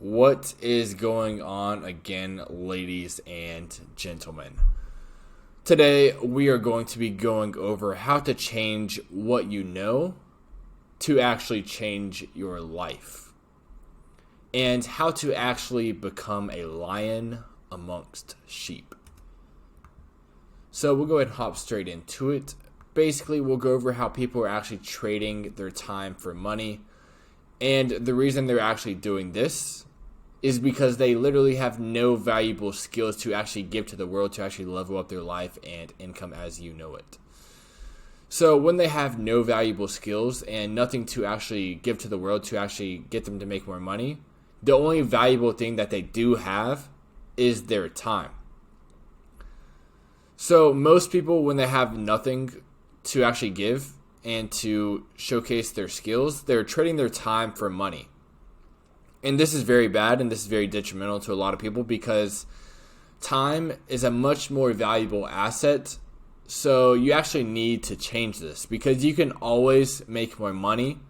What is going on again, ladies and gentlemen? Today, we are going to be going over how to change what you know to actually change your life, and how to actually become a lion amongst sheep. So we'll go ahead and hop straight into it. Basically, we'll go over how people are actually trading their time for money, and the reason they're actually doing this is because they literally have no valuable skills to actually give to the world to actually level up their life and income as you know it. So when they have no valuable skills and nothing to actually give to the world to actually get them to make more money, the only valuable thing that they do have is their time. So most people, when they have nothing to actually give and to showcase their skills, they're trading their time for money. And this is very bad, and this is very detrimental to a lot of people because time is a much more valuable asset. So you actually need to change this because you can always make more money,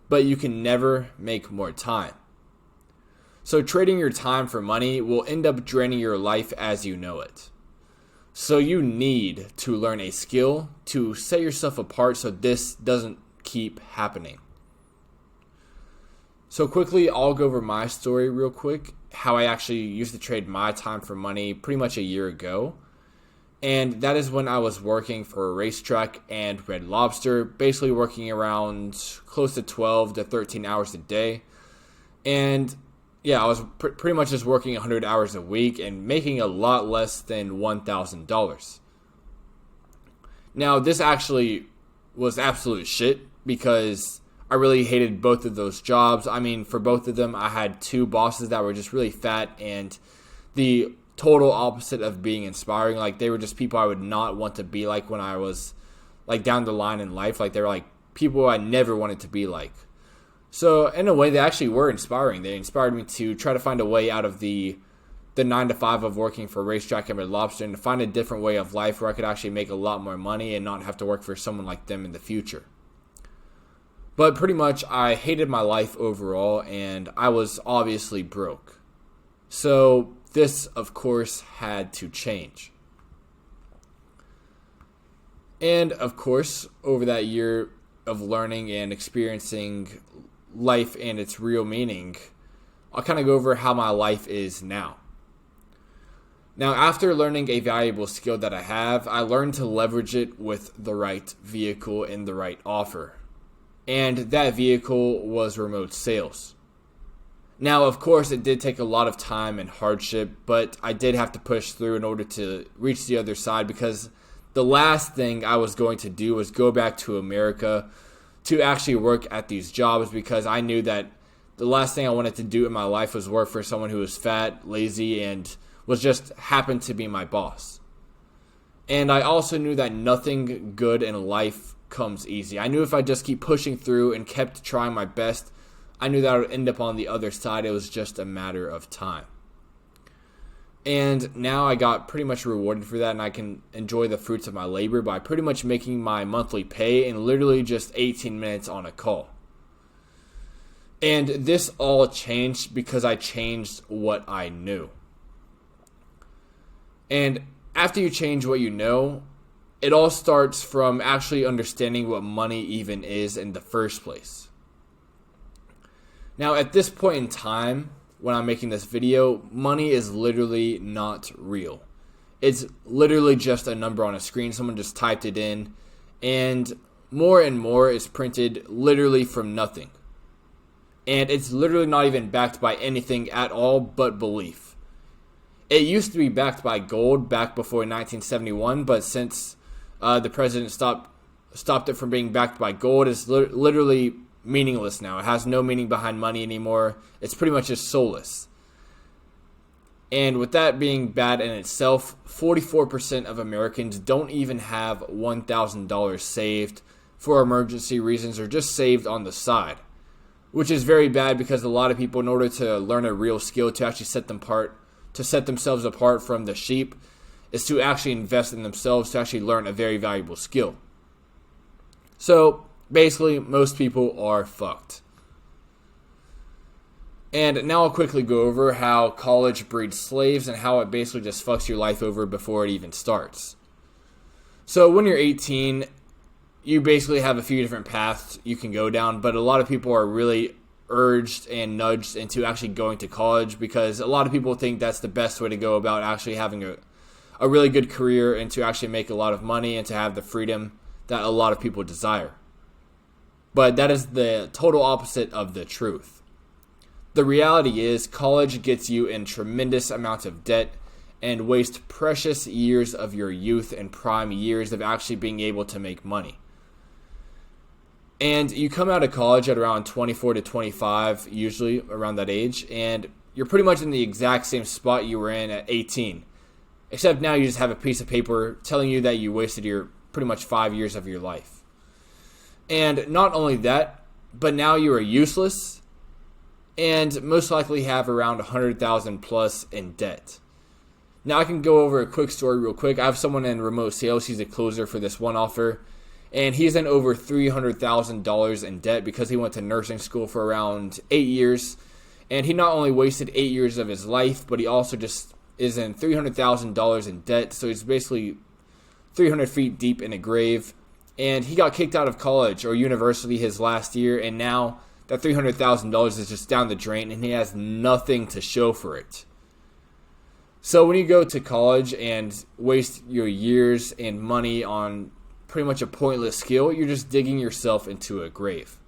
but you can never make more time. So trading your time for money will end up draining your life as you know it. So you need to learn a skill to set yourself apart so this doesn't keep happening. So quickly, I'll go over my story real quick, how I actually used to trade my time for money pretty much a year ago. And that is when I was working for a racetrack and Red Lobster, basically working around close to 12 to 13 hours a day. And yeah, I was pretty much just working 100 hours a week and making a lot less than $1,000. Now, this actually was absolute shit because I really hated both of those jobs. I mean, for both of them, I had two bosses that were just really fat and the total opposite of being inspiring. Like, they were just people I would not want to be like when I was, like, down the line in life. Like, they were, like, people I never wanted to be like. So, in a way, they actually were inspiring. They inspired me to try to find a way out of the 9 to 5 of working for racetrack and Red Lobster and to find a different way of life where I could actually make a lot more money and not have to work for someone like them in the future. But pretty much, I hated my life overall, and I was obviously broke. So this, of course, had to change. And, of course, over that year of learning and experiencing life and its real meaning, I'll kind of go over how my life is now. Now, after learning a valuable skill that I have, I learned to leverage it with the right vehicle and the right offer. And that vehicle was remote sales. Now, of course, it did take a lot of time and hardship, but I did have to push through in order to reach the other side because the last thing I was going to do was go back to America to actually work at these jobs because I knew that the last thing I wanted to do in my life was work for someone who was fat, lazy, and was just happened to be my boss. And I also knew that nothing good in life comes easy. I knew if I just keep pushing through and kept trying my best, I knew that I would end up on the other side. It was just a matter of time. And now I got pretty much rewarded for that, and I can enjoy the fruits of my labor by pretty much making my monthly pay in literally just 18 minutes on a call. And this all changed because I changed what I knew. And after you change what you know, it all starts from actually understanding what money even is in the first place. Now, at this point in time, when I'm making this video, money is literally not real. It's literally just a number on a screen. Someone just typed it in, and more is printed literally from nothing. And it's literally not even backed by anything at all but belief. It used to be backed by gold back before 1971, but since the president stopped it from being backed by gold, it's literally meaningless now. It has no meaning behind money anymore. It's pretty much just soulless. And with that being bad in itself, 44% of Americans don't even have $1,000 saved for emergency reasons or just saved on the side, which is very bad because a lot of people, in order to learn a real skill to actually set themselves apart from the sheep, is to actually invest in themselves to actually learn a very valuable skill. So basically, most people are fucked. And now I'll quickly go over how college breeds slaves and how it basically just fucks your life over before it even starts. So when you're 18, you basically have a few different paths you can go down, but a lot of people are really urged and nudged into actually going to college because a lot of people think that's the best way to go about actually having a really good career and to actually make a lot of money and to have the freedom that a lot of people desire. But that is the total opposite of the truth. The reality is college gets you in tremendous amounts of debt and wastes precious years of your youth and prime years of actually being able to make money. And you come out of college at around 24 to 25, usually around that age, and you're pretty much in the exact same spot you were in at 18. Except now you just have a piece of paper telling you that you wasted your pretty much 5 years of your life. And not only that, but now you are useless and most likely have around 100,000 plus in debt. Now I can go over a quick story real quick. I have someone in remote sales. He's a closer for this one offer. And he's in over $300,000 in debt because he went to nursing school for around 8 years. And he not only wasted 8 years of his life, but he also just is in $300,000 in debt. So he's basically 300 feet deep in a grave. And he got kicked out of college or university his last year. And now that $300,000 is just down the drain and he has nothing to show for it. So when you go to college and waste your years and money on pretty much a pointless skill, you're just digging yourself into a grave.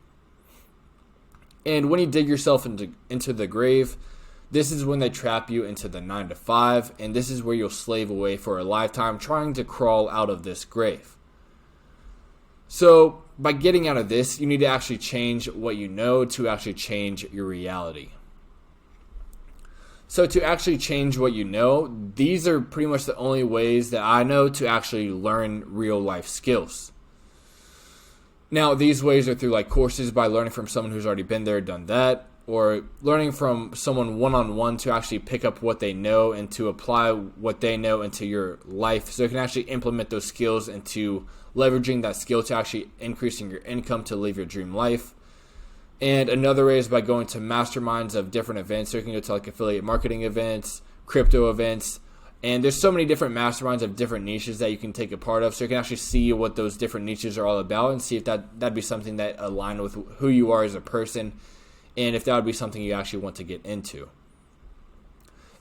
And when you dig yourself into the grave, this is when they trap you into the 9 to 5, and this is where you'll slave away for a lifetime trying to crawl out of this grave. So by getting out of this, you need to actually change what you know to actually change your reality. So to actually change what you know, these are pretty much the only ways that I know to actually learn real life skills. Now, these ways are through like courses by learning from someone who's already been there, done that, or learning from someone one-on-one to actually pick up what they know and to apply what they know into your life so you can actually implement those skills into leveraging that skill to actually increasing your income to live your dream life. And another way is by going to masterminds of different events. So you can go to like affiliate marketing events, crypto events, and there's so many different masterminds of different niches that you can take a part of. So you can actually see what those different niches are all about and see if that'd be something that align with who you are as a person and if that would be something you actually want to get into.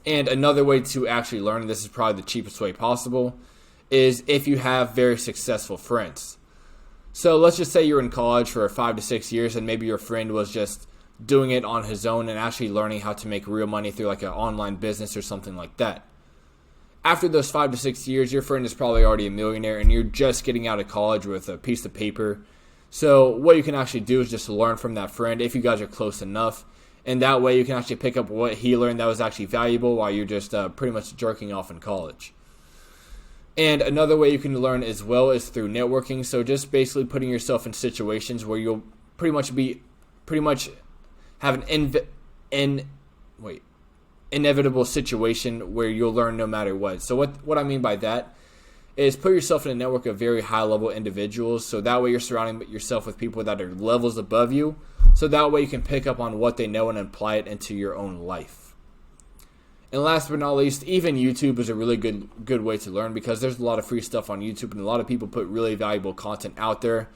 And another way to actually learn, and this is probably the cheapest way possible, is if you have very successful friends. So let's just say you're in college for 5 to 6 years and maybe your friend was just doing it on his own and actually learning how to make real money through like an online business or something like that. After those 5 to 6 years, your friend is probably already a millionaire and you're just getting out of college with a piece of paper. So what you can actually do is just learn from that friend if you guys are close enough. And that way you can actually pick up what he learned that was actually valuable while you're just pretty much jerking off in college. And another way you can learn as well is through networking. So just basically putting yourself in situations where you'll pretty much have an inevitable situation where you'll learn no matter what. So what I mean by that is put yourself in a network of very high level individuals. So that way you're surrounding yourself with people that are levels above you. So that way you can pick up on what they know and apply it into your own life. And last but not least, even YouTube is a really good way to learn because there's a lot of free stuff on YouTube and a lot of people put really valuable content out there.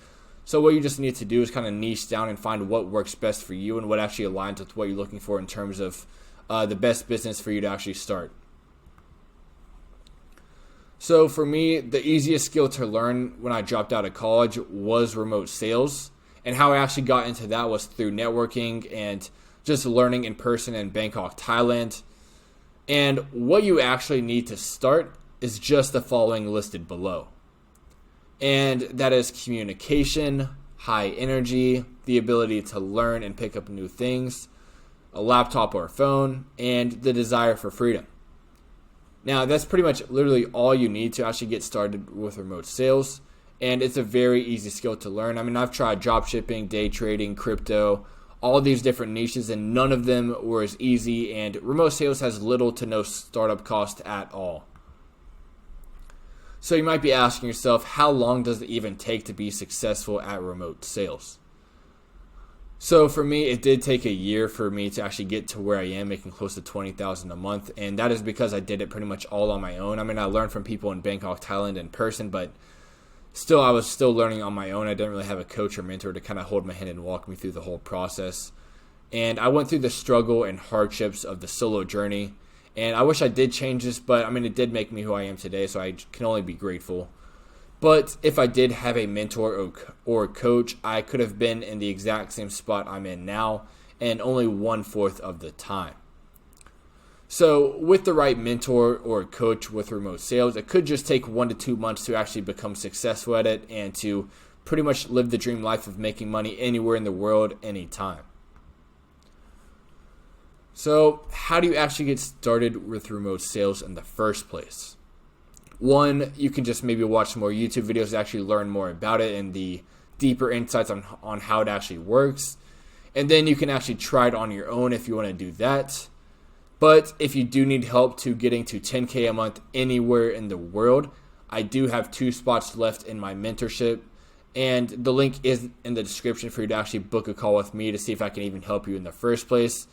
So what you just need to do is kind of niche down and find what works best for you and what actually aligns with what you're looking for in terms of the best business for you to actually start. So for me, the easiest skill to learn when I dropped out of college was remote sales. And how I actually got into that was through networking and just learning in person in Bangkok, Thailand. And what you actually need to start is just the following listed below. And that is communication, high energy, the ability to learn and pick up new things, a laptop or a phone, and the desire for freedom. Now, that's pretty much literally all you need to actually get started with remote sales. And it's a very easy skill to learn. I mean, I've tried drop shipping, day trading, crypto, all these different niches, and none of them were as easy, and remote sales has little to no startup cost at all. So you might be asking yourself, how long does it even take to be successful at remote sales? So for me, it did take a year for me to actually get to where I am, making close to 20,000 a month, and that is because I did it pretty much all on my own. I mean, I learned from people in Bangkok, Thailand, in person, but still, I was still learning on my own. I didn't really have a coach or mentor to kind of hold my hand and walk me through the whole process. And I went through the struggle and hardships of the solo journey, and I wish I did change this, but I mean, it did make me who I am today, so I can only be grateful. But if I did have a mentor or a coach, I could have been in the exact same spot I'm in now, and only 1/4 of the time. So with the right mentor or coach with remote sales, it could just take 1 to 2 months to actually become successful at it and to pretty much live the dream life of making money anywhere in the world, anytime. So how do you actually get started with remote sales in the first place? One, you can just maybe watch some more YouTube videos to actually learn more about it and the deeper insights on how it actually works. And then you can actually try it on your own if you want to do that. But if you do need help to getting to 10K a month anywhere in the world, I do have 2 spots left in my mentorship. And the link is in the description for you to actually book a call with me to see if I can even help you in the first place.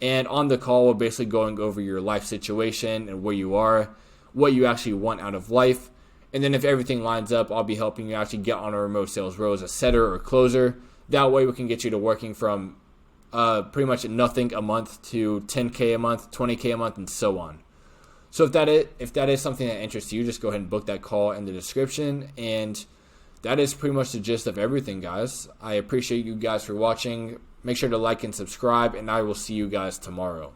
And on the call, we're basically going over your life situation and where you are, what you actually want out of life. And then if everything lines up, I'll be helping you actually get on a remote sales role as a setter or closer. That way we can get you to working from pretty much nothing a month to 10K a month, 20K a month, and so on. So if that is something that interests you, just go ahead and book that call in the description. And that is pretty much the gist of everything, guys. I appreciate you guys for watching. Make sure to like and subscribe, and I will see you guys tomorrow.